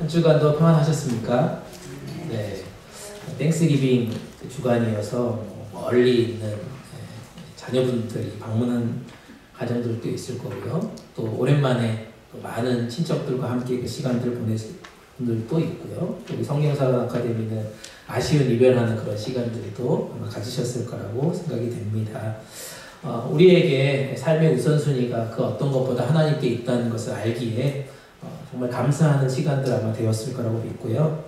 한 주간도 평안하셨습니까? 네, 땡스기빙 주간이어서 멀리 있는 자녀분들이 방문한 가정들도 있을 거고요. 또 오랜만에 또 많은 친척들과 함께 그 시간들을 보내실 분들도 있고요. 우리 성경사관 아카데미는 아쉬운 이별하는 그런 시간들도 아마 가지셨을 거라고 생각이 됩니다. 우리에게 삶의 우선순위가 그 어떤 것보다 하나님께 있다는 것을 알기에 정말 감사하는 시간들 아마 되었을 거라고 믿고요.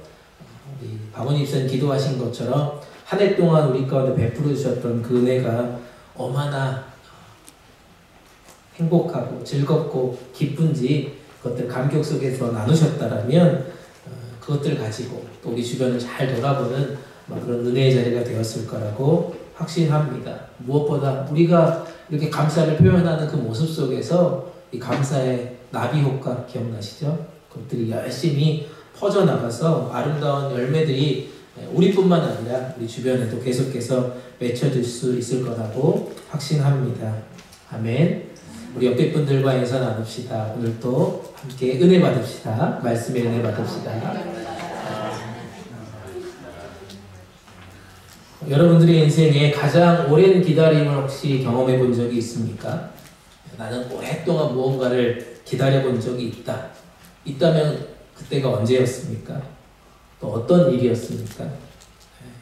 우리 박원희 집사님 기도하신 것처럼 한 해 동안 우리 가운데 베풀어 주셨던 그 은혜가 얼마나 행복하고 즐겁고 기쁜지 그것들 감격 속에서 나누셨다라면 그것들 가지고 또 우리 주변을 잘 돌아보는 그런 은혜의 자리가 되었을 거라고 확신합니다. 무엇보다 우리가 이렇게 감사를 표현하는 그 모습 속에서 이 감사의 나비 효과 기억나시죠? 그것들이 열심히 퍼져나가서 아름다운 열매들이 우리뿐만 아니라 우리 주변에도 계속해서 맺혀질 수 있을 거라고 확신합니다. 아멘. 우리 옆에 분들과 인사 나눕시다. 오늘 또 함께 은혜 받읍시다. 말씀의 은혜 받읍시다. 여러분들의 인생에 가장 오랜 기다림을 혹시 경험해 본 적이 있습니까? 나는 오랫동안 무언가를 기다려 본 적이 있다. 있다면 그때가 언제였습니까? 또 어떤 일이었습니까?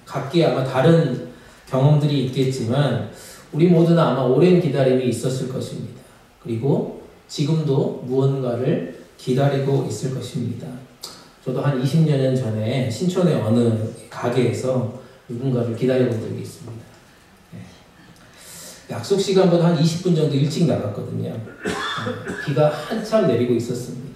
각기 아마 다른 경험들이 있겠지만 우리 모두는 아마 오랜 기다림이 있었을 것입니다. 그리고 지금도 무언가를 기다리고 있을 것입니다. 저도 한 20년 전에 신촌의 어느 가게에서 누군가를 기다려본 적이 있습니다. 약속 시간보다 한 20분 정도 일찍 나갔거든요. 비가 한참 내리고 있었습니다.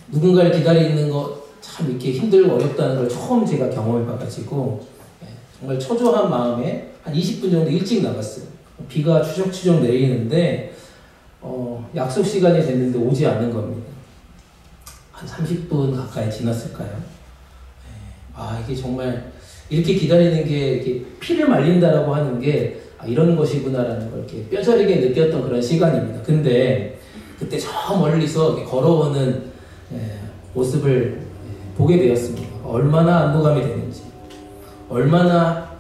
누군가를 기다리는 거 참 이렇게 힘들고 어렵다는 걸 처음 제가 경험해 봐가지고 정말 초조한 마음에 한 20분 정도 일찍 나갔어요. 비가 추적추적 내리는데 약속 시간이 됐는데 오지 않는 겁니다. 한 30분 가까이 지났을까요? 이게 정말 이렇게 기다리는 게 이렇게 피를 말린다라고 하는 게 이런 것이구나라는 걸 이렇게 뼈저리게 느꼈던 그런 시간입니다. 근데 그때 저 멀리서 이렇게 걸어오는 모습을 보게 되었습니다. 얼마나 안도감이 되는지, 얼마나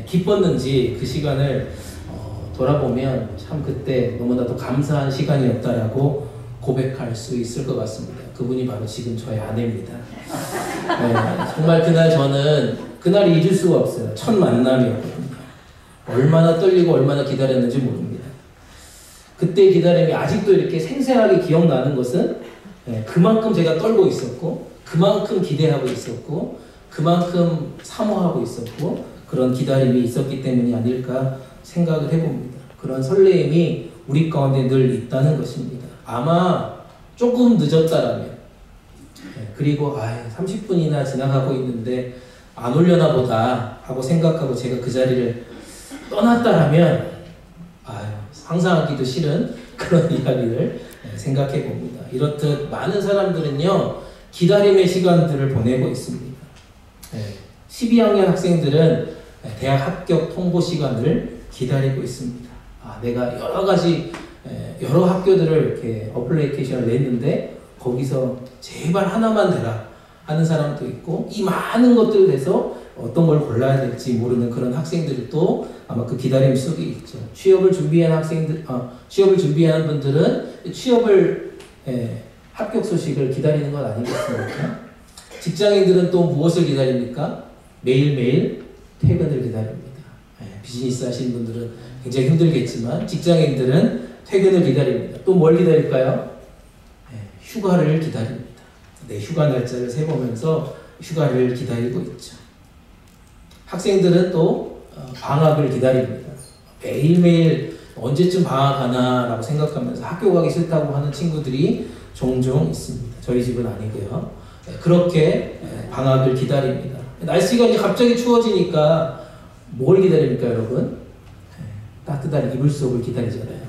기뻤는지 그 시간을 돌아보면 참 그때 너무나도 감사한 시간이었다라고 고백할 수 있을 것 같습니다. 그분이 바로 지금 저의 아내입니다. 정말 그날 저는 그날이 잊을 수가 없어요. 첫 만남이었거든요. 얼마나 떨리고 얼마나 기다렸는지 모릅니다. 그때의 기다림이 아직도 이렇게 생생하게 기억나는 것은 그만큼 제가 떨고 있었고 그만큼 기대하고 있었고 그만큼 사모하고 있었고 그런 기다림이 있었기 때문이 아닐까 생각을 해봅니다. 그런 설레임이 우리 가운데 늘 있다는 것입니다. 아마 조금 늦었다라면 그리고 30분이나 지나가고 있는데 안 올려나 보다 하고 생각하고 제가 그 자리를 떠났다라면 상상하기도 싫은 그런 이야기를 생각해 봅니다. 이렇듯 많은 사람들은요 기다림의 시간들을 보내고 있습니다. 12학년 학생들은 대학 합격 통보 시간을 기다리고 있습니다. 내가 여러 가지 여러 학교들을 이렇게 어플리케이션을 냈는데 거기서 제발 하나만 되라 하는 사람도 있고 이 많은 것들에 대해서 어떤 걸 골라야 될지 모르는 그런 학생들이 또 아마 그 기다림 속에 있죠. 취업을 준비하는 분들은 취업을 합격 소식을 기다리는 건 아니겠습니까? 직장인들은 또 무엇을 기다립니까? 매일매일 퇴근을 기다립니다. 비즈니스 하시는 분들은 굉장히 힘들겠지만 직장인들은 퇴근을 기다립니다. 또 뭘 기다릴까요? 휴가를 기다립니다. 휴가 날짜를 세보면서 휴가를 기다리고 있죠. 학생들은 또 방학을 기다립니다. 매일매일 언제쯤 방학하나 라고 생각하면서 학교 가기 싫다고 하는 친구들이 종종 있습니다. 저희 집은 아니고요. 그렇게 방학을 기다립니다. 날씨가 이제 갑자기 추워지니까 뭘 기다립니까, 여러분? 따뜻한 이불 속을 기다리잖아요.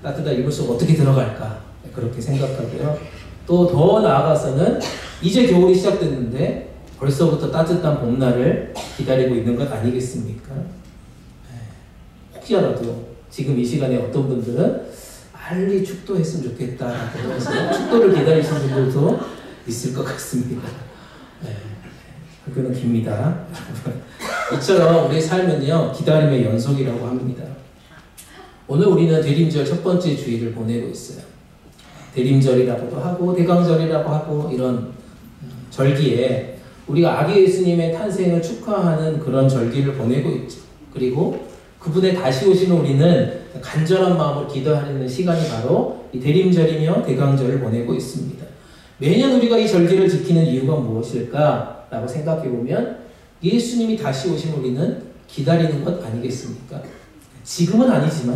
따뜻한 이불 속 어떻게 들어갈까? 그렇게 생각하고요. 또 더 나아가서는 이제 겨울이 시작됐는데 벌써부터 따뜻한 봄날을 기다리고 있는 것 아니겠습니까? 혹시라도 지금 이 시간에 어떤 분들은 빨리 축도했으면 좋겠다라고 하면서 축도를 기다리시는 분들도 있을 것 같습니다. 네. 학교는 깁니다. 이처럼 우리의 삶은요, 기다림의 연속이라고 합니다. 오늘 우리는 대림절 첫 번째 주일을 보내고 있어요. 대림절이라고도 하고 대강절이라고 하고 이런 절기에 우리가 아기 예수님의 탄생을 축하하는 그런 절기를 보내고 있죠. 그리고 그분의 다시 오시는 우리는 간절한 마음으로 기도하는 시간이 바로 이 대림절이며 대강절을 보내고 있습니다. 매년 우리가 이 절기를 지키는 이유가 무엇일까? 라고 생각해 보면 예수님이 다시 오신 우리는 기다리는 것 아니겠습니까? 지금은 아니지만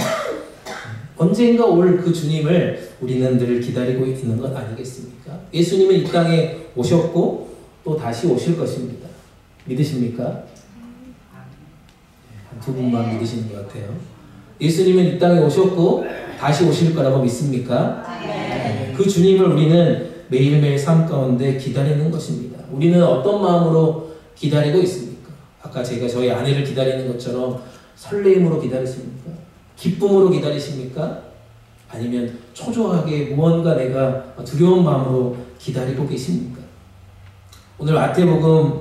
언젠가 올 그 주님을 우리는 늘 기다리고 있는 것 아니겠습니까? 예수님은 이 땅에 오셨고 또 다시 오실 것입니다. 믿으십니까? 한 두 분만 믿으시는 것 같아요. 예수님은 이 땅에 오셨고 다시 오실 거라고 믿습니까? 그 주님을 우리는 매일매일 삶 가운데 기다리는 것입니다. 우리는 어떤 마음으로 기다리고 있습니까? 아까 제가 저희 아내를 기다리는 것처럼 설레임으로 기다리십니까? 기쁨으로 기다리십니까? 아니면 초조하게 무언가 내가 두려운 마음으로 기다리고 계십니까? 오늘 마태복음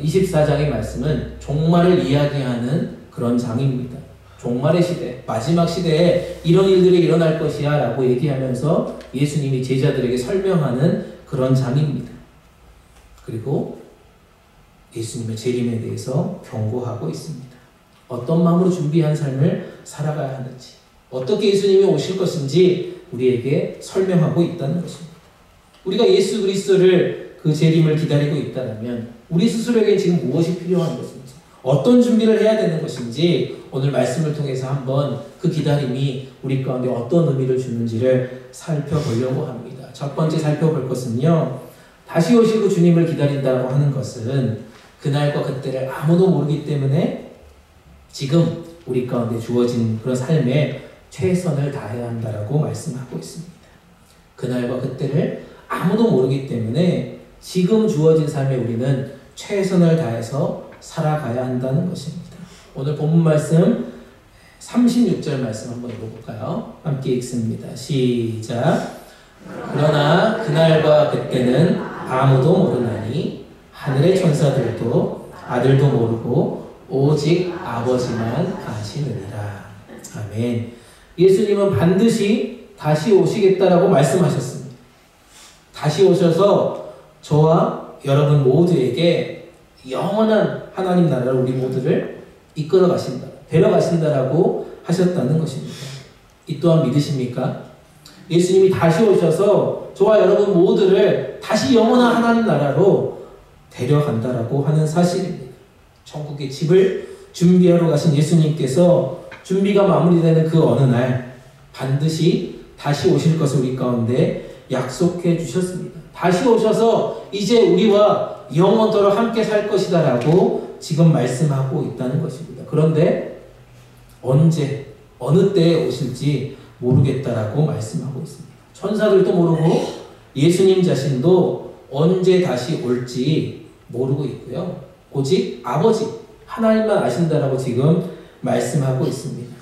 24장의 말씀은 종말을 이야기하는 그런 장입니다. 종말의 시대, 마지막 시대에 이런 일들이 일어날 것이야 라고 얘기하면서 예수님이 제자들에게 설명하는 그런 장입니다. 그리고 예수님의 재림에 대해서 경고하고 있습니다. 어떤 마음으로 준비한 삶을 살아가야 하는지, 어떻게 예수님이 오실 것인지 우리에게 설명하고 있다는 것입니다. 우리가 예수 그리스도를 그 재림을 기다리고 있다면 우리 스스로에게 지금 무엇이 필요한 것인지, 어떤 준비를 해야 되는 것인지 오늘 말씀을 통해서 한번 그 기다림이 우리 가운데 어떤 의미를 주는지를 살펴보려고 합니다. 첫 번째 살펴볼 것은요, 다시 오시고 주님을 기다린다고 하는 것은 그날과 그때를 아무도 모르기 때문에 지금 우리 가운데 주어진 그런 삶에 최선을 다해야 한다라고 말씀하고 있습니다. 그날과 그때를 아무도 모르기 때문에 지금 주어진 삶에 우리는 최선을 다해서 살아가야 한다는 것입니다. 오늘 본문 말씀 36절 말씀 한번 읽어볼까요? 함께 읽습니다. 시작. 그러나 그날과 그때는 아무도 모르나니 하늘의 천사들도 아들도 모르고 오직 아버지만 아시느니라. 아멘. 예수님은 반드시 다시 오시겠다라고 말씀하셨습니다. 다시 오셔서 저와 여러분 모두에게 영원한 하나님 나라를 우리 모두를 이끌어 가신다, 데려가신다라고 하셨다는 것입니다. 이 또한 믿으십니까? 예수님이 다시 오셔서 저와 여러분 모두를 다시 영원한 하나님 나라로 데려간다라고 하는 사실입니다. 천국의 집을 준비하러 가신 예수님께서 준비가 마무리되는 그 어느 날 반드시 다시 오실 것을 우리 가운데 약속해 주셨습니다. 다시 오셔서 이제 우리와 영원토록 함께 살 것이다 라고 지금 말씀하고 있다는 것입니다. 그런데 언제, 어느 때에 오실지 모르겠다라고 말씀하고 있습니다. 천사들도 모르고 예수님 자신도 언제 다시 올지 모르고 있고요. 오직 아버지 하나님만 아신다라고 지금 말씀하고 있습니다.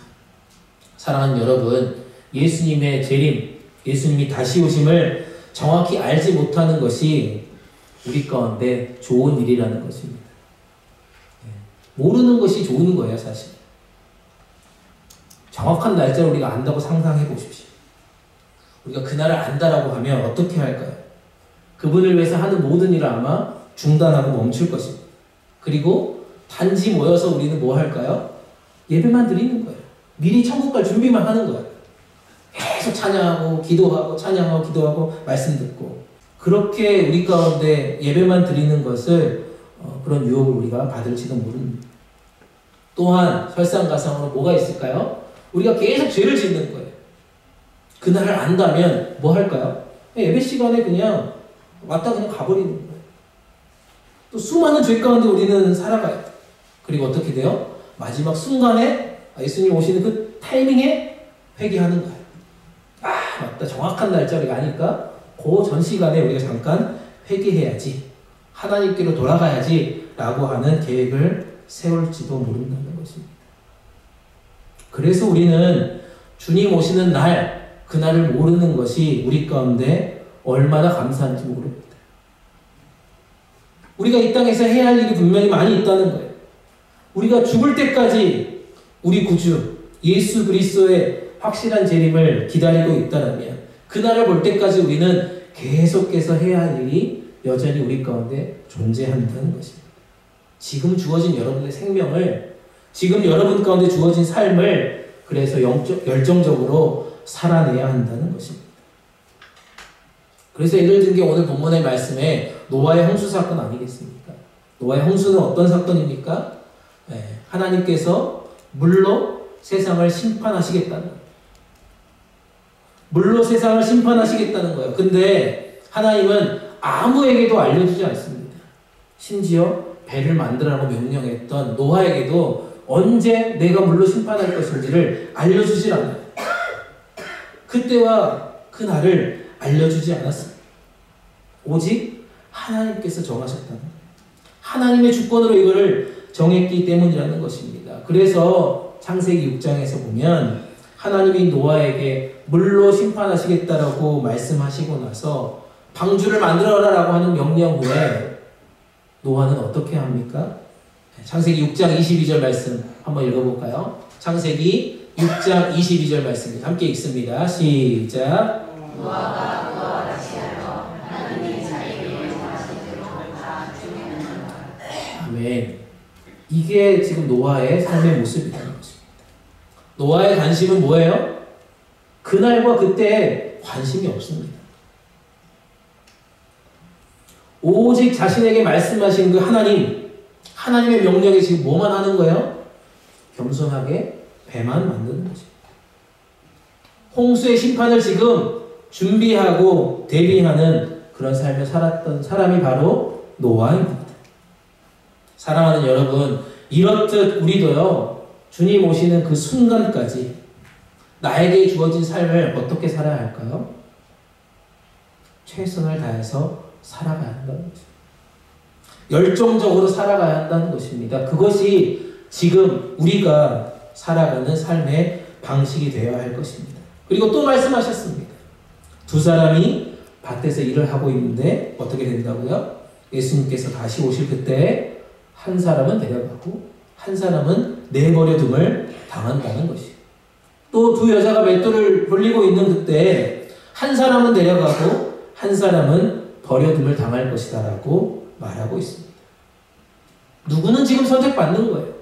사랑하는 여러분, 예수님의 재림, 예수님이 다시 오심을 정확히 알지 못하는 것이 우리 가운데 좋은 일이라는 것입니다. 모르는 것이 좋은 거예요, 사실. 정확한 날짜를 우리가 안다고 상상해 보십시오. 우리가 그날을 안다라고 하면 어떻게 할까요? 그분을 위해서 하는 모든 일을 아마 중단하고 멈출 것입니다. 그리고 단지 모여서 우리는 뭐 할까요? 예배만 드리는 거예요. 미리 천국 갈 준비만 하는 거예요. 계속 찬양하고 기도하고 찬양하고 기도하고 말씀 듣고, 그렇게 우리 가운데 예배만 드리는 것을 그런 유혹을 우리가 받을지도 모릅니다. 또한 설상가상으로 뭐가 있을까요? 우리가 계속 죄를 짓는 거예요. 그날을 안다면 뭐 할까요? 예배 시간에 그냥 왔다 그냥 가버리는 거예요. 또 수많은 죄 가운데 우리는 살아가요. 그리고 어떻게 돼요? 마지막 순간에 예수님 오시는 그 타이밍에 회개하는 거예요. 아, 맞다. 정확한 날짜를 아니까 그 전 시간에 우리가 잠깐 회개해야지, 하나님께로 돌아가야지 라고 하는 계획을 세울지도 모른다는 것입니다. 그래서 우리는 주님 오시는 날 그날을 모르는 것이 우리 가운데 얼마나 감사한지 모릅니다. 우리가 이 땅에서 해야 할 일이 분명히 많이 있다는 거예요. 우리가 죽을 때까지 우리 구주 예수 그리스도의 확실한 재림을 기다리고 있다면 그날을 볼 때까지 우리는 계속해서 해야 할 일이 여전히 우리 가운데 존재한다는 것입니다. 지금 주어진 여러분의 생명을, 지금 여러분 가운데 주어진 삶을 그래서 열정적으로 살아내야 한다는 것입니다. 그래서 예를 든 게 오늘 본문의 말씀에 노아의 홍수 사건 아니겠습니까? 노아의 홍수는 어떤 사건입니까? 네, 하나님께서 물로 세상을 심판하시겠다는 거예요. 물로 세상을 심판하시겠다는 거예요. 근데 하나님은 아무에게도 알려주지 않습니다. 심지어 배를 만들라고 명령했던 노아에게도 언제 내가 물로 심판할 것인지를 알려주질 않아요. 그때와 그날을 알려주지 않았습니다. 오직 하나님께서 정하셨다는 거예요. 하나님의 주권으로 이거를 정했기 때문이라는 것입니다. 그래서 창세기 6장에서 보면 하나님이 노아에게 물로 심판하시겠다라고 말씀하시고 나서 방주를 만들어라라고 하는 명령 후에 노아는 어떻게 합니까? 창세기 6장 22절 말씀 한번 읽어볼까요? 창세기 6장 22절 말씀 함께 읽습니다. 시작. 노아가 그와 같이 하여 하나님이 자기에게 정하신 대로 다 죽이는가. 아멘. 이게 지금 노아의 삶의 모습이라는 것입니다. 노아의 관심은 뭐예요? 그날과 그때에 관심이 없습니다. 오직 자신에게 말씀하신 그 하나님의 명령에 지금 뭐만 하는 거예요? 겸손하게 배만 만드는 거죠. 홍수의 심판을 지금 준비하고 대비하는 그런 삶을 살았던 사람이 바로 노아입니다. 사랑하는 여러분, 이렇듯 우리도요, 주님 오시는 그 순간까지 나에게 주어진 삶을 어떻게 살아야 할까요? 최선을 다해서 살아가야 한다는 거죠. 열정적으로 살아가야 한다는 것입니다. 그것이 지금 우리가 살아가는 삶의 방식이 되어야 할 것입니다. 그리고 또 말씀하셨습니다. 두 사람이 밭에서 일을 하고 있는데 어떻게 된다고요? 예수님께서 다시 오실 그때 한 사람은 데려가고 한 사람은 내버려 둠을 당한다는 것이에요. 또 두 여자가 맷돌을 돌리고 있는 그때 한 사람은 데려가고 한 사람은 버려둠을 당할 것이다 라고 말하고 있습니다. 누구는 지금 선택받는 거예요.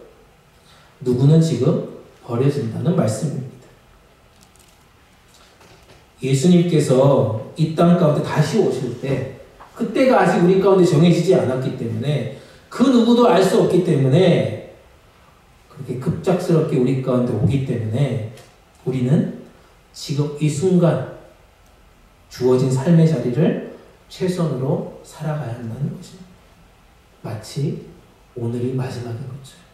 누구는 지금 버려진다는 말씀입니다. 예수님께서 이 땅 가운데 다시 오실 때 그때가 아직 우리 가운데 정해지지 않았기 때문에 그 누구도 알 수 없기 때문에 그렇게 급작스럽게 우리 가운데 오기 때문에 우리는 지금 이 순간 주어진 삶의 자리를 최선으로 살아가야 한다는 것입니다. 마치 오늘이 마지막인 것처럼.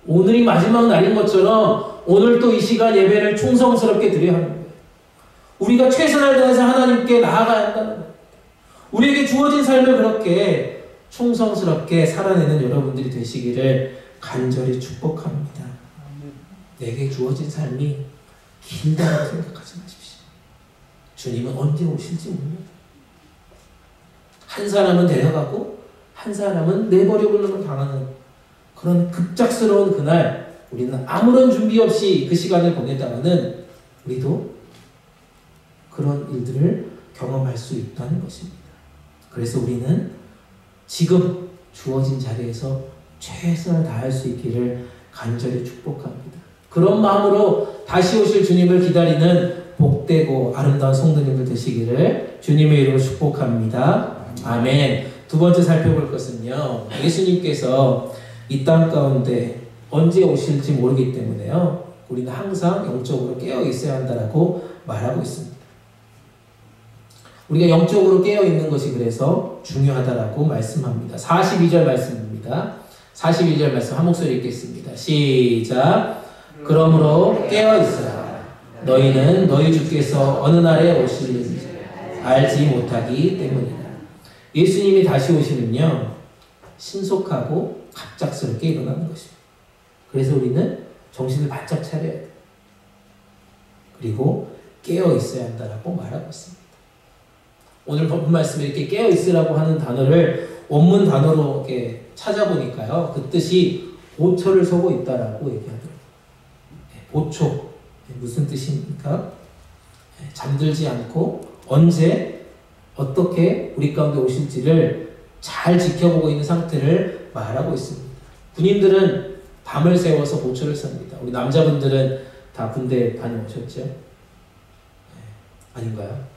오늘이 마지막 날인 것처럼 오늘 또 이 시간 예배를 충성스럽게 드려야 하는 거예요. 우리가 최선을 다해서 하나님께 나아가야 한다는 거예요. 우리에게 주어진 삶을 그렇게 충성스럽게 살아내는 여러분들이 되시기를 간절히 축복합니다. 내게 주어진 삶이 길다고 생각하지 마십시오. 주님은 언제 오실지 모릅니다. 한 사람은 데려가고 한 사람은 내버려두는 당하는 그런 급작스러운 그날 우리는 아무런 준비 없이 그 시간을 보내다가는 우리도 그런 일들을 경험할 수 있다는 것입니다. 그래서 우리는 지금 주어진 자리에서 최선을 다할 수 있기를 간절히 축복합니다. 그런 마음으로 다시 오실 주님을 기다리는 복되고 아름다운 성도님들 되시기를 주님의 이름으로 축복합니다. 아멘. 두 번째 살펴볼 것은요, 예수님께서 이 땅 가운데 언제 오실지 모르기 때문에요, 우리는 항상 영적으로 깨어 있어야 한다라고 말하고 있습니다. 우리가 영적으로 깨어 있는 것이 그래서 중요하다라고 말씀합니다. 42절 말씀입니다. 42절 말씀 한 목소리 읽겠습니다. 시작. 그러므로 깨어 있어라. 너희는 너희 주께서 어느 날에 오실지 알지 못하기 때문이다. 예수님이 다시 오시면요, 신속하고 갑작스럽게 일어나는 것입니다. 그래서 우리는 정신을 바짝 차려야 돼요. 그리고 깨어 있어야 한다라고 말하고 있습니다. 오늘 본문 말씀에 이렇게 깨어 있으라고 하는 단어를 원문 단어로 이렇게 찾아보니까요, 그 뜻이 보초를 서고 있다라고 얘기하더라고요. 보초 무슨 뜻입니까? 잠들지 않고 언제 어떻게 우리 가운데 오실지를 잘 지켜보고 있는 상태를 말하고 있습니다. 군인들은 밤을 새워서 보초를 섭니다. 우리 남자분들은 다 군대 다녀오셨죠? 아닌가요?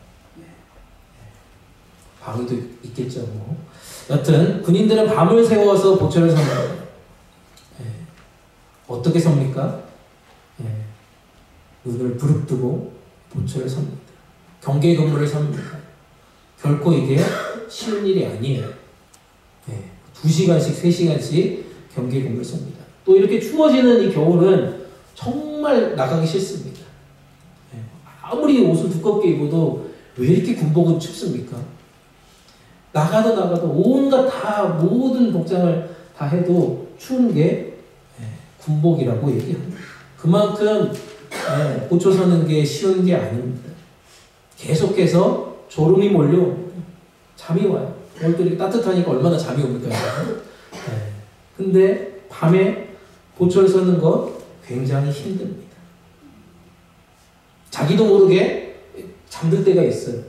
방위도 있겠죠. 뭐. 여튼 군인들은 밤을 새워서 보초를 섭니다. 어떻게 섭니까? 눈을 부릅뜨고 보초를 섭니다. 경계 근무를 섭니다. 결코 이게 쉬운 일이 아니에요. 2시간씩 3시간씩 경계 근무를 섭니다. 또 이렇게 추워지는 이 겨울은 정말 나가기 싫습니다. 아무리 옷을 두껍게 입어도 왜 이렇게 군복은 춥습니까? 나가도 온갖 다 모든 복장을 다 해도 추운 게 군복이라고 얘기합니다. 그만큼 보초 서는 게 쉬운 게 아닙니다. 계속해서 졸음이 몰려옵니다. 잠이 와요. 오늘 또 이렇게 따뜻하니까 얼마나 잠이 옵니까? 근데 밤에 보초를 서는 것 굉장히 힘듭니다. 자기도 모르게 잠들 때가 있어요.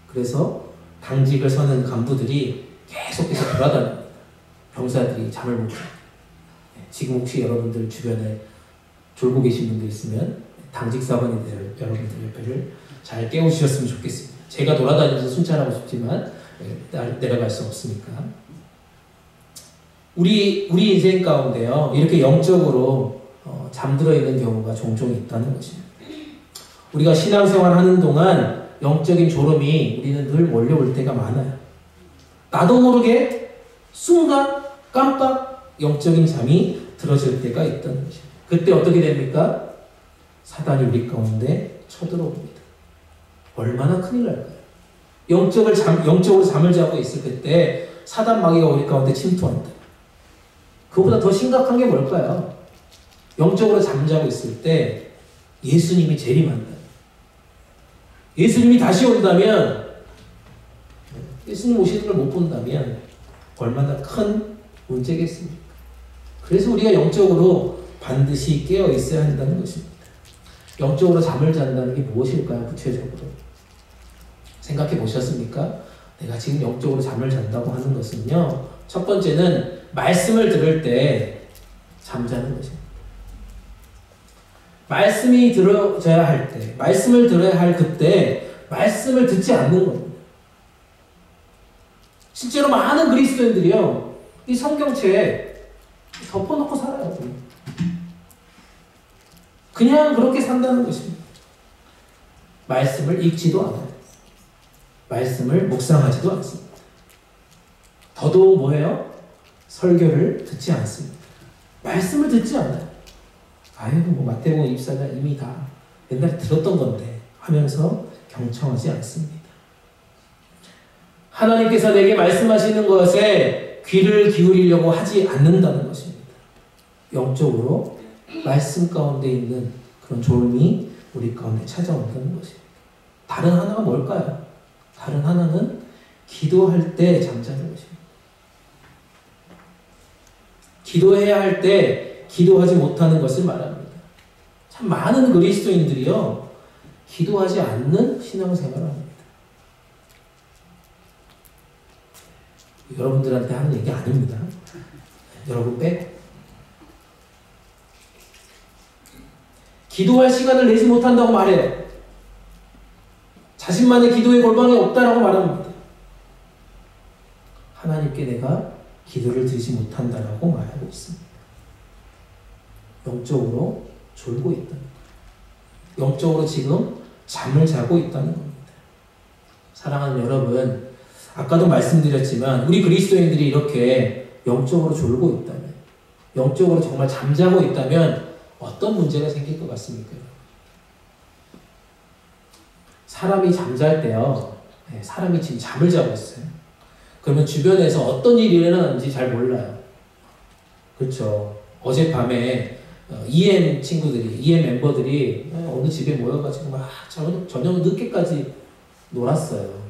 그래서 당직을 서는 간부들이 계속해서 돌아다닙니다. 병사들이 잠을 못 자요. 지금 혹시 여러분들 주변에 졸고 계신 분들 있으면 당직사관님들 여러분들 옆에를 잘 깨우셨으면 좋겠습니다. 제가 돌아다니면서 순찰하고 싶지만 내려갈 수 없으니까. 우리 인생 가운데요, 이렇게 영적으로 잠들어 있는 경우가 종종 있다는 것입니다. 우리가 신앙생활 하는 동안 영적인 졸음이 우리는 늘 몰려올 때가 많아요. 나도 모르게 순간 깜빡 영적인 잠이 들어질 때가 있다는 것입니다. 그때 어떻게 됩니까? 사단이 우리 가운데 쳐들어옵니다. 얼마나 큰일 날까요? 영적으로 잠을 자고 있을 그때 사단 마귀가 우리 가운데 침투한다. 그보다 더 심각한 게 뭘까요? 영적으로 잠자고 있을 때 예수님이 재림한다. 예수님이 다시 온다면, 예수님 오시는 걸 못 본다면 얼마나 큰 문제겠습니까? 그래서 우리가 영적으로 반드시 깨어 있어야 한다는 것입니다. 영적으로 잠을 잔다는 게 무엇일까요? 구체적으로 생각해 보셨습니까? 내가 지금 영적으로 잠을 잔다고 하는 것은요, 첫 번째는 말씀을 들을 때 잠자는 것입니다. 말씀이 들어져야 할 때, 말씀을 들어야 할 그때 말씀을 듣지 않는 겁니다. 실제로 많은 그리스도인들이요, 이 성경책 덮어놓고 살아요. 그냥 그렇게 산다는 것입니다. 말씀을 읽지도 않아요. 말씀을 묵상하지도 않습니다. 더더욱 뭐예요? 설교를 듣지 않습니다. 말씀을 듣지 않아요. 아이고, 뭐 마태복음 24장 이미 다 옛날에 들었던 건데 하면서 경청하지 않습니다. 하나님께서 내게 말씀하시는 것에 귀를 기울이려고 하지 않는다는 것입니다. 영적으로 말씀 가운데 있는 그런 졸음이 우리 가운데 찾아온다는 것입니다. 다른 하나가 뭘까요? 다른 하나는 기도할 때 잠자는 것입니다. 기도해야 할 때 기도하지 못하는 것을 말합니다. 참 많은 그리스도인들이요, 기도하지 않는 신앙생활을 합니다. 여러분들한테 하는 얘기 아닙니다. 여러분 빼고. 기도할 시간을 내지 못한다고 말해요. 자신만의 기도의 골방이 없다라고 말합니다. 하나님께 내가 기도를 드리지 못한다라고 말하고 있습니다. 영적으로 졸고 있다는 거예요. 영적으로 지금 잠을 자고 있다는 겁니다. 사랑하는 여러분, 아까도 말씀드렸지만 우리 그리스도인들이 이렇게 영적으로 졸고 있다면, 영적으로 정말 잠자고 있다면 어떤 문제가 생길 것 같습니까? 사람이 잠잘 때요, 사람이 지금 잠을 자고 있어요. 그러면 주변에서 어떤 일이 일어나는지 잘 몰라요. 그렇죠. 어젯밤에 EM 친구들이, EM 멤버들이 어느 집에 모여가지고 막 저녁 늦게까지 놀았어요.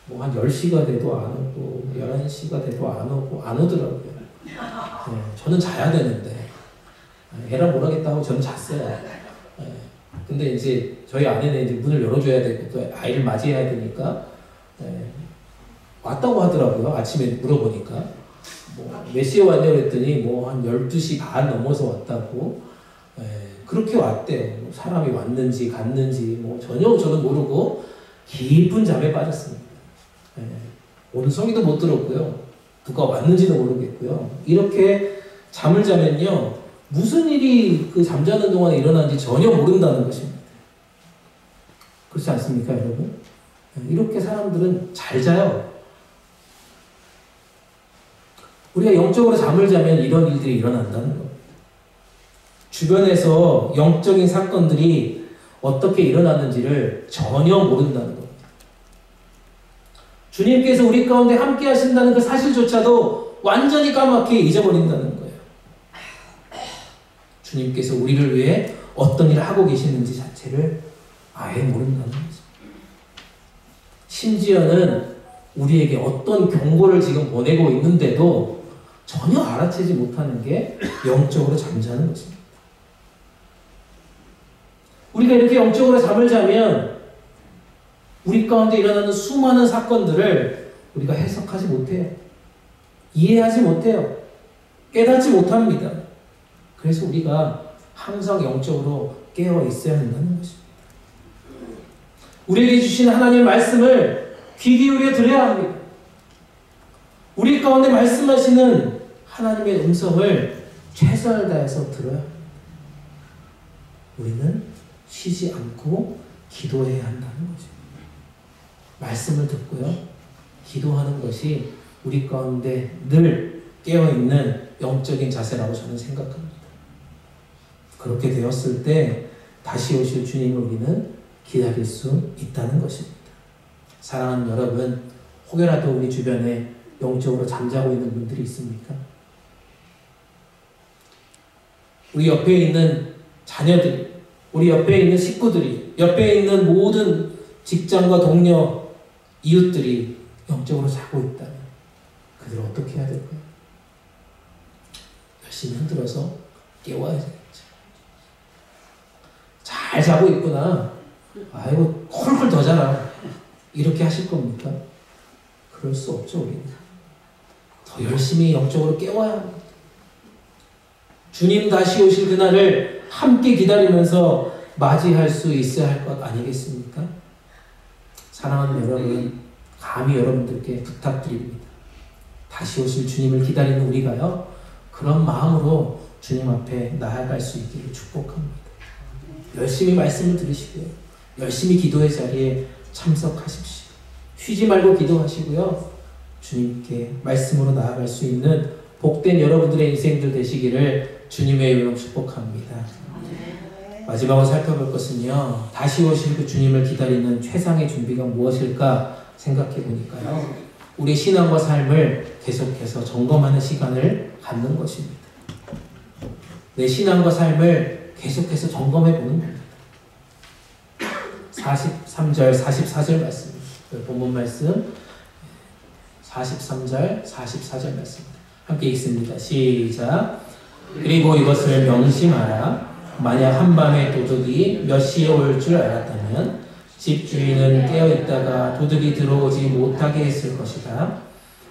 뭐 한 10시가 돼도 안 오고 11시가 돼도 안 오더라고요. 저는 자야 되는데 애랑 뭘 하겠다고 저는 잤어요. 근데 이제 저희 아내는 이제 문을 열어줘야 되고 또 아이를 맞이해야 되니까 왔다고 하더라고요. 아침에 물어보니까 뭐 몇 시에 왔냐고 그랬더니 뭐 한 12시 반 넘어서 왔다고. 그렇게 왔대요. 사람이 왔는지 갔는지 뭐 전혀 저는 모르고 깊은 잠에 빠졌습니다. 오늘 성의도 못 들었고요. 누가 왔는지도 모르겠고요. 이렇게 잠을 자면요, 무슨 일이 그 잠자는 동안에 일어나는지 전혀 모른다는 것입니다. 그렇지 않습니까, 여러분? 이렇게 사람들은 잘 자요. 우리가 영적으로 잠을 자면 이런 일들이 일어난다는 겁니다. 주변에서 영적인 사건들이 어떻게 일어났는지를 전혀 모른다는 겁니다. 주님께서 우리 가운데 함께 하신다는 그 사실조차도 완전히 까맣게 잊어버린다는 거예요. 주님께서 우리를 위해 어떤 일을 하고 계시는지 자체를 아예 모른다는 거죠. 심지어는 우리에게 어떤 경고를 지금 보내고 있는데도 전혀 알아채지 못하는 게 영적으로 잠자는 것입니다. 우리가 이렇게 영적으로 잠을 자면 우리 가운데 일어나는 수많은 사건들을 우리가 해석하지 못해요. 이해하지 못해요. 깨닫지 못합니다. 그래서 우리가 항상 영적으로 깨어 있어야 한다는 것입니다. 우리에게 주신 하나님의 말씀을 귀 기울여 들어야 합니다. 우리 가운데 말씀하시는 하나님의 음성을 최선을 다해서 들어야 합니다. 우리는 쉬지 않고 기도해야 한다는 거죠. 말씀을 듣고요, 기도하는 것이 우리 가운데 늘 깨어있는 영적인 자세라고 저는 생각합니다. 그렇게 되었을 때 다시 오실 주님을 우리는 기다릴 수 있다는 것입니다. 사랑하는 여러분, 혹여라도 우리 주변에 영적으로 잠자고 있는 분들이 있습니까? 우리 옆에 있는 자녀들이, 우리 옆에 있는 식구들이, 옆에 있는 모든 직장과 동료, 이웃들이 영적으로 자고 있다면 그들은 어떻게 해야 될까요? 열심히 흔들어서 깨워야 되겠죠. 잘 자고 있구나. 아이고 콜콜 더 자라. 이렇게 하실 겁니까? 그럴 수 없죠. 우리는 더 열심히 영적으로 깨워야 합니다. 주님 다시 오실 그날을 함께 기다리면서 맞이할 수 있어야 할 것 아니겠습니까? 사랑하는 여러분, 감히 여러분들께 부탁드립니다. 다시 오실 주님을 기다리는 우리가요, 그런 마음으로 주님 앞에 나아갈 수 있기를 축복합니다. 열심히 말씀을 들으시고요, 열심히 기도의 자리에 참석하십시오. 쉬지 말고 기도하시고요, 주님께 말씀으로 나아갈 수 있는 복된 여러분들의 인생들 되시기를 주님의 이름으로 축복합니다. 마지막으로 살펴볼 것은요, 다시 오실 그 주님을 기다리는 최상의 준비가 무엇일까 생각해 보니까요, 우리 신앙과 삶을 계속해서 점검하는 시간을 갖는 것입니다. 내 신앙과 삶을 계속해서 점검해 보는 겁니다. 43절, 44절 말씀입니다. 본문 말씀 43절, 44절 말씀입니다. 함께 읽습니다. 시작. 그리고 이것을 명심하라. 만약 한밤에 도둑이 몇 시에 올 줄 알았다면 집주인은 깨어있다가 도둑이 들어오지 못하게 했을 것이다.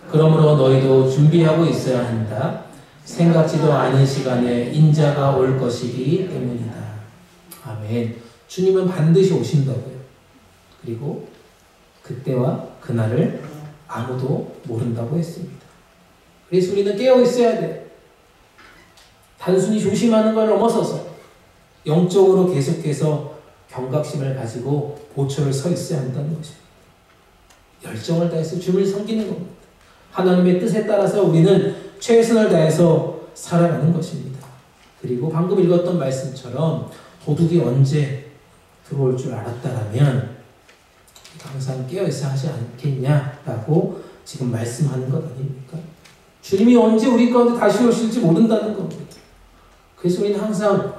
그러므로 너희도 준비하고 있어야 한다. 생각지도 않은 시간에 인자가 올 것이기 때문이다. 아멘. 주님은 반드시 오신다고요. 그리고 그때와 그날을 아무도 모른다고 했습니다. 그래서 우리는 깨어 있어야 돼요. 단순히 조심하는 걸 넘어서서 영적으로 계속해서 경각심을 가지고 보초를 서 있어야 한다는 것입니다. 열정을 다해서 주님을 섬기는 겁니다. 하나님의 뜻에 따라서 우리는 최선을 다해서 살아가는 것입니다. 그리고 방금 읽었던 말씀처럼 도둑이 언제 들어올 줄 알았다라면 항상 깨어있어야 하지 않겠냐라고 지금 말씀하는 것 아닙니까? 주님이 언제 우리 가운데 다시 오실지 모른다는 겁니다. 그래서 우리는 항상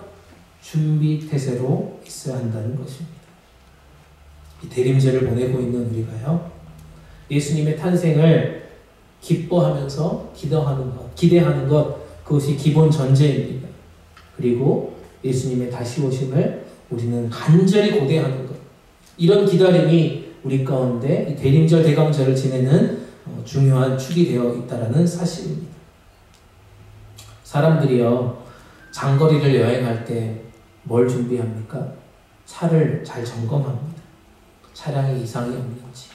준비 태세로 있어야 한다는 것입니다. 이 대림절을 보내고 있는 우리가요, 예수님의 탄생을 기뻐하면서 기대하는 것, 그것이 기본 전제입니다. 그리고 예수님의 다시 오심을 우리는 간절히 고대하는 것, 이런 기다림이 우리 가운데 이 대림절 대강절을 지내는 중요한 축이 되어 있다는 사실입니다. 사람들이요, 장거리를 여행할 때 뭘 준비합니까? 차를 잘 점검합니다. 차량에 이상이 없는지,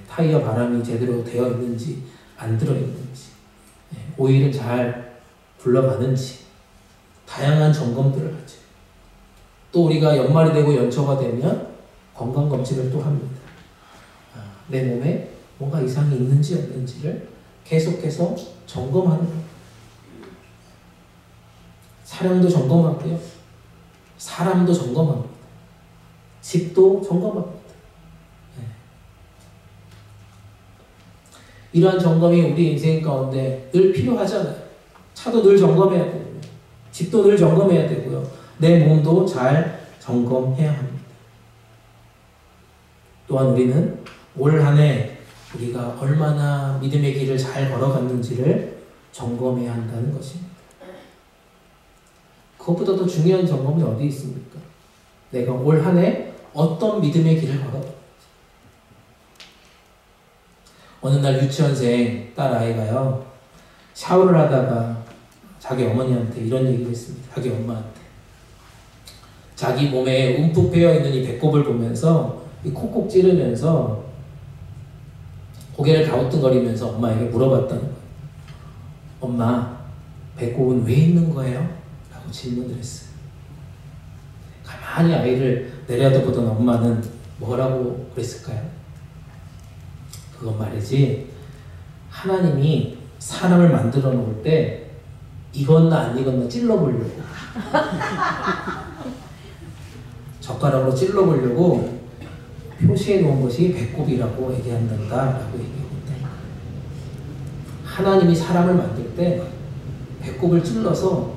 타이어 바람이 제대로 되어 있는지 안 들어 있는지, 오일은 잘 굴러가는지, 다양한 점검들을 하죠. 또 우리가 연말이 되고 연초가 되면 건강검진을 또 합니다. 내 몸에 뭔가 이상이 있는지 없는지를 계속해서 점검하는 거예요. 차량도 점검하고요, 사람도 점검합니다. 집도 점검합니다. 이러한 점검이 우리 인생 가운데 늘 필요하잖아요. 차도 늘 점검해야 되고요, 집도 늘 점검해야 되고요, 내 몸도 잘 점검해야 합니다. 또한 우리는 올 한 해 우리가 얼마나 믿음의 길을 잘 걸어갔는지를 점검해야 한다는 것입니다. 그것보다 더 중요한 점검이 어디 있습니까? 내가 올 한 해 어떤 믿음의 길을 걸어갔는지. 어느 날 유치원생 딸 아이가요, 샤워를 하다가 자기 어머니한테 이런 얘기를 했습니다. 자기 엄마한테. 자기 몸에 움푹 패여있는 이 배꼽을 보면서 이 콕콕 찌르면서 고개를 갸우뚱거리면서 엄마에게 물어봤다는 거예요. 엄마, 배꼽은 왜 있는 거예요? 라고 질문을 했어요. 가만히 아이를 내려다보던 엄마는 뭐라고 그랬을까요? 그건 말이지, 하나님이 사람을 만들어 놓을 때 익었나 안 익었나 찔러보려고, 젓가락으로 찔러보려고 표시해 놓은 것이 배꼽이라고 얘기한다라고 얘기합니다. 하나님이 사람을 만들 때 배꼽을 찔러서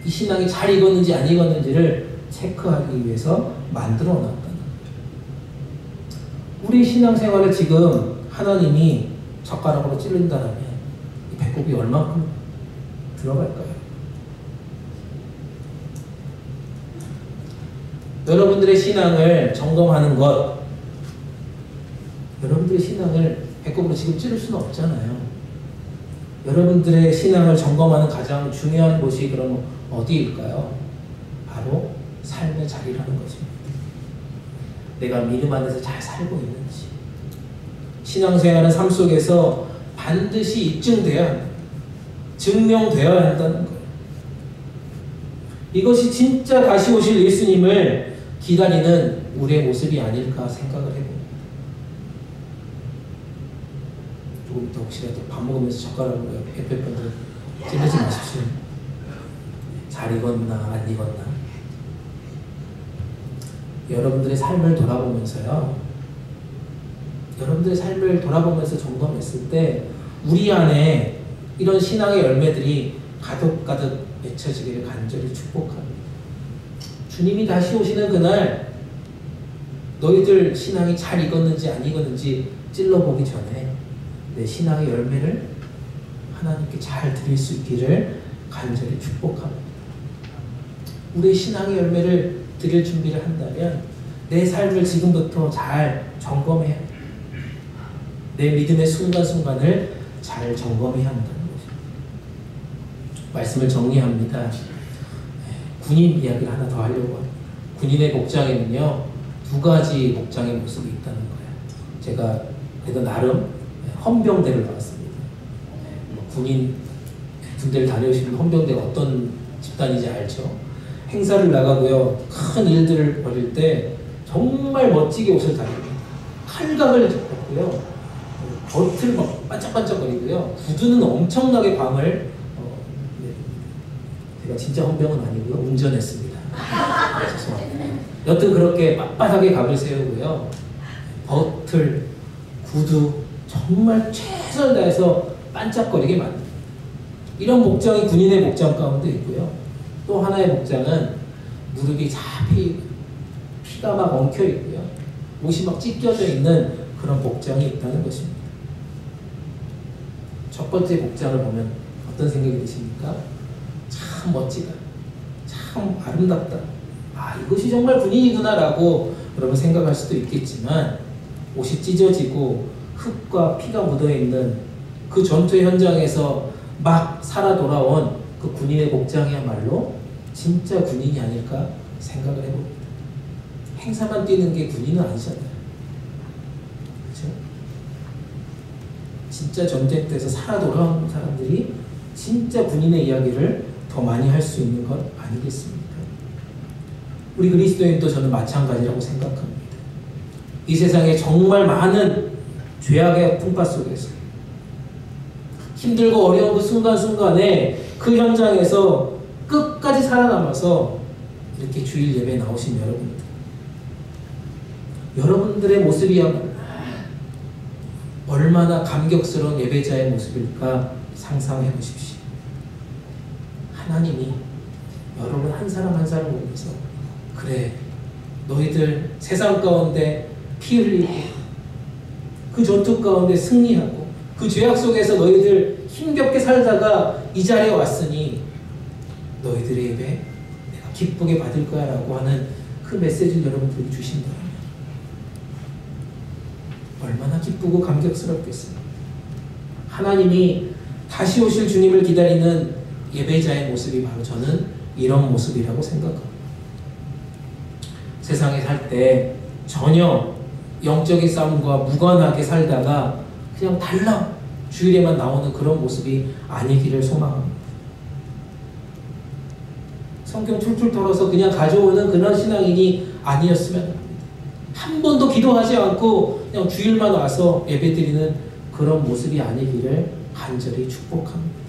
이 신앙이 잘 익었는지 안 익었는지를 체크하기 위해서 만들어 놨다는 거예요. 우리 신앙생활을 지금 하나님이 젓가락으로 찌른다면 이 배꼽이 얼마큼 들어갈까요? 여러분들의 신앙을 점검하는 것, 여러분들의 신앙을 배꼽으로 지금 찌를 수는 없잖아요. 여러분들의 신앙을 점검하는 가장 중요한 곳이 그럼 어디일까요? 바로 삶의 자리라는 것입니다. 내가 믿음 안에서 잘 살고 있는지, 신앙생활은 삶 속에서 반드시 입증되어야 한다, 증명되어야 한다는 거예요. 이것이 진짜 다시 오실 예수님을 기다리는 우리의 모습이 아닐까 생각을 해봅니다. 조금 이따 혹시라도 밥 먹으면서 젓가락으로 옆에 분들 찔르지 마십시오. 잘 익었나 안 익었나. 여러분들의 삶을 돌아보면서요, 여러분들의 삶을 돌아보면서 점검했을 때 우리 안에 이런 신앙의 열매들이 가득가득 맺혀지기를 간절히 축복합니다. 주님이 다시 오시는 그날 너희들 신앙이 잘 익었는지 안 익었는지 찔러보기 전에 내 신앙의 열매를 하나님께 잘 드릴 수 있기를 간절히 축복합니다. 우리의 신앙의 열매를 드릴 준비를 한다면 내 삶을 지금부터 잘 점검해야 합니다. 내 믿음의 순간순간을 잘 점검해야 한다는 것입니다. 말씀을 정리합니다. 군인 이야기를 하나 더 하려고 합니다. 군인의 복장에는요, 두 가지 복장의 모습이 있다는 거예요. 제가 그래도 나름 헌병대를 나왔습니다. 군인 군대를 다녀오시는 헌병대가 어떤 집단인지 알죠? 행사를 나가고요, 큰 일들을 벌일 때 정말 멋지게 옷을 다닙니다. 칼각을 잡고요, 겉을 막 반짝반짝거리고요, 구두는 엄청나게 광을 제가 진짜 헌병은 아니고요, 운전했습니다. 죄송합니다. 여튼 그렇게 빳빳하게 각을 세우고요, 버틀, 구두 정말 최선을 다해서 반짝거리게 만듭니다. 이런 복장이 군인의 복장 가운데 있고요. 또 하나의 복장은 무릎이 잡히 피가 막 엉켜 있고요. 옷이 막 찢겨져 있는 그런 복장이 있다는 것입니다. 첫 번째 복장을 보면 어떤 생각이 드십니까? 참 멋지다. 참 아름답다. 아, 이것이 정말 군인이구나 라고 여러분 생각할 수도 있겠지만, 옷이 찢어지고 흙과 피가 묻어있는 그 전투의 현장에서 막 살아 돌아온 그 군인의 복장이야말로 진짜 군인이 아닐까 생각을 해봅니다. 행사만 뛰는 게 군인은 아니잖아요. 그렇죠? 진짜 전쟁터에서 살아 돌아온 사람들이 진짜 군인의 이야기를 더 많이 할 수 있는 것 아니겠습니까? 우리 그리스도인도 저는 마찬가지라고 생각합니다. 이 세상에 정말 많은 죄악의 풍파 속에서 힘들고 어려운 그 순간순간에 그 현장에서 끝까지 살아남아서 이렇게 주일 예배에 나오신 여러분들의 모습이야말로 얼마나 감격스러운 예배자의 모습일까 상상해 보십시오. 하나님이 여러분 한 사람 한 사람을 위해서, 그래, 너희들 세상 가운데 피 흘리고 그 전투 가운데 승리하고 그 죄악 속에서 너희들 힘겹게 살다가 이 자리에 왔으니 너희들의 예배 내가 기쁘게 받을 거야 라고 하는 그 메시지를 여러분들이 주신다면 얼마나 기쁘고 감격스럽겠어요. 하나님이 다시 오실 주님을 기다리는 예배자의 모습이 바로 저는 이런 모습이라고 생각합니다. 세상에 살 때 전혀 영적인 싸움과 무관하게 살다가 그냥 달랑 주일에만 나오는 그런 모습이 아니기를 소망합니다. 성경 툴툴 털어서 그냥 가져오는 그런 신앙인이 아니었으면 합니다. 한 번도 기도하지 않고 그냥 주일만 와서 예배드리는 그런 모습이 아니기를 간절히 축복합니다.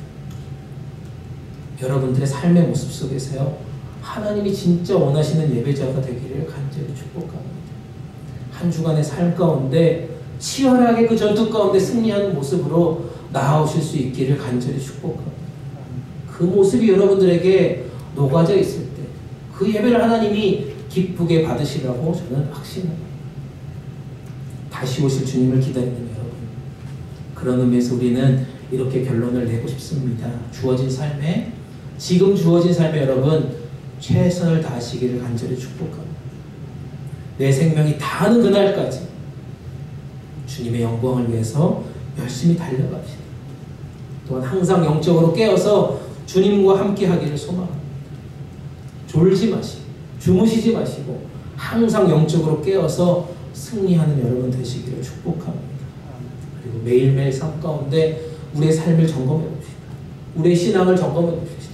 여러분들의 삶의 모습 속에서요, 하나님이 진짜 원하시는 예배자가 되기를 간절히 축복합니다. 한 주간의 삶 가운데 치열하게 그 전투 가운데 승리하는 모습으로 나아오실 수 있기를 간절히 축복합니다. 그 모습이 여러분들에게 녹아져 있을 때 그 예배를 하나님이 기쁘게 받으시라고 저는 확신합니다. 다시 오실 주님을 기다리는 여러분, 그런 의미에서 우리는 이렇게 결론을 내고 싶습니다. 지금 주어진 삶에 여러분 최선을 다하시기를 간절히 축복합니다. 내 생명이 다하는 그날까지 주님의 영광을 위해서 열심히 달려갑시다. 또한 항상 영적으로 깨어서 주님과 함께 하기를 소망합니다. 졸지 마시고 주무시지 마시고 항상 영적으로 깨어서 승리하는 여러분 되시기를 축복합니다. 그리고 매일매일 삶 가운데 우리의 삶을 점검해 봅시다. 우리의 신앙을 점검해 봅시다.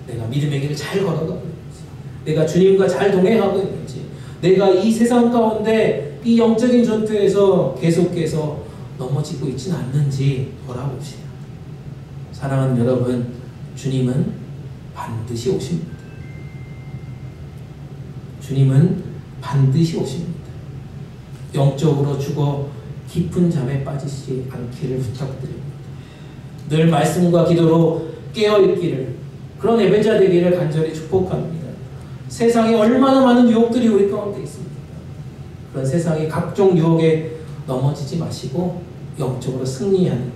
내가 믿음의 길을 잘 걸어가고 있는지, 내가 주님과 잘 동행하고 있는지, 내가 이 세상 가운데 이 영적인 전투에서 계속해서 넘어지고 있지는 않는지 돌아봅시다. 사랑하는 여러분, 주님은 반드시 오십니다. 주님은 반드시 오십니다. 영적으로 죽어 깊은 잠에 빠지지 않기를 부탁드립니다. 늘 말씀과 기도로 깨어있기를, 그런 예배자 되기를 간절히 축복합니다. 세상에 얼마나 많은 유혹들이 우리 가운데 있습니다. 그런 세상의 각종 유혹에 넘어지지 마시고 영적으로 승리하는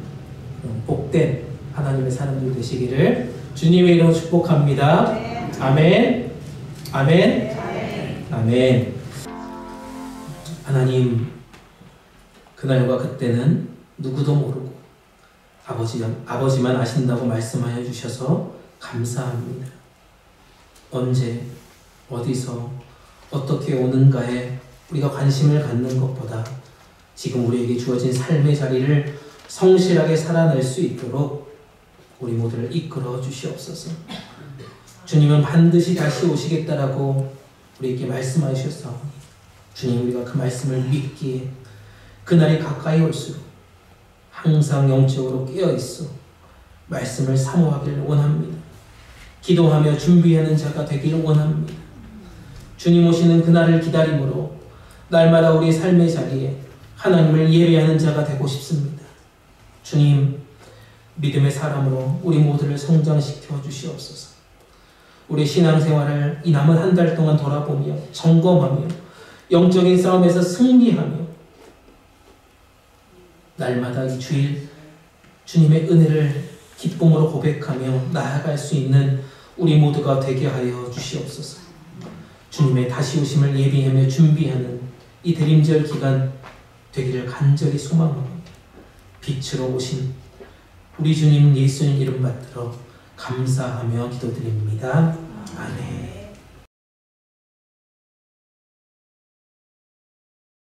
그런 복된 하나님의 사람들 되시기를 주님의 이름으로 축복합니다. 아멘. 아멘. 아멘. 하나님, 그날과 그때는 누구도 모르고 아버지만 아신다고 말씀하여 주셔서 감사합니다. 언제, 어디서, 어떻게 오는가에 우리가 관심을 갖는 것보다 지금 우리에게 주어진 삶의 자리를 성실하게 살아낼 수 있도록 우리 모두를 이끌어 주시옵소서. 주님은 반드시 다시 오시겠다라고 우리에게 말씀하셨사오니 주님, 우리가 그 말씀을 믿기에 그날이 가까이 올수록 항상 영적으로 깨어있어 말씀을 사모하기를 원합니다. 기도하며 준비하는 자가 되기를 원합니다. 주님 오시는 그날을 기다림으로 날마다 우리의 삶의 자리에 하나님을 예배하는 자가 되고 싶습니다. 주님, 믿음의 사람으로 우리 모두를 성장시켜 주시옵소서. 우리 신앙생활을 이 남은 한 달 동안 돌아보며 점검하며 영적인 싸움에서 승리하며 날마다 이 주일 주님의 은혜를 기쁨으로 고백하며 나아갈 수 있는 우리 모두가 되게 하여 주시옵소서. 주님의 다시 오심을 예비하며 준비하는 이 대림절 기간 되기를 간절히 소망하며 빛으로 오신 우리 주님 예수님 이름 받들어 감사하며 기도드립니다. 아멘.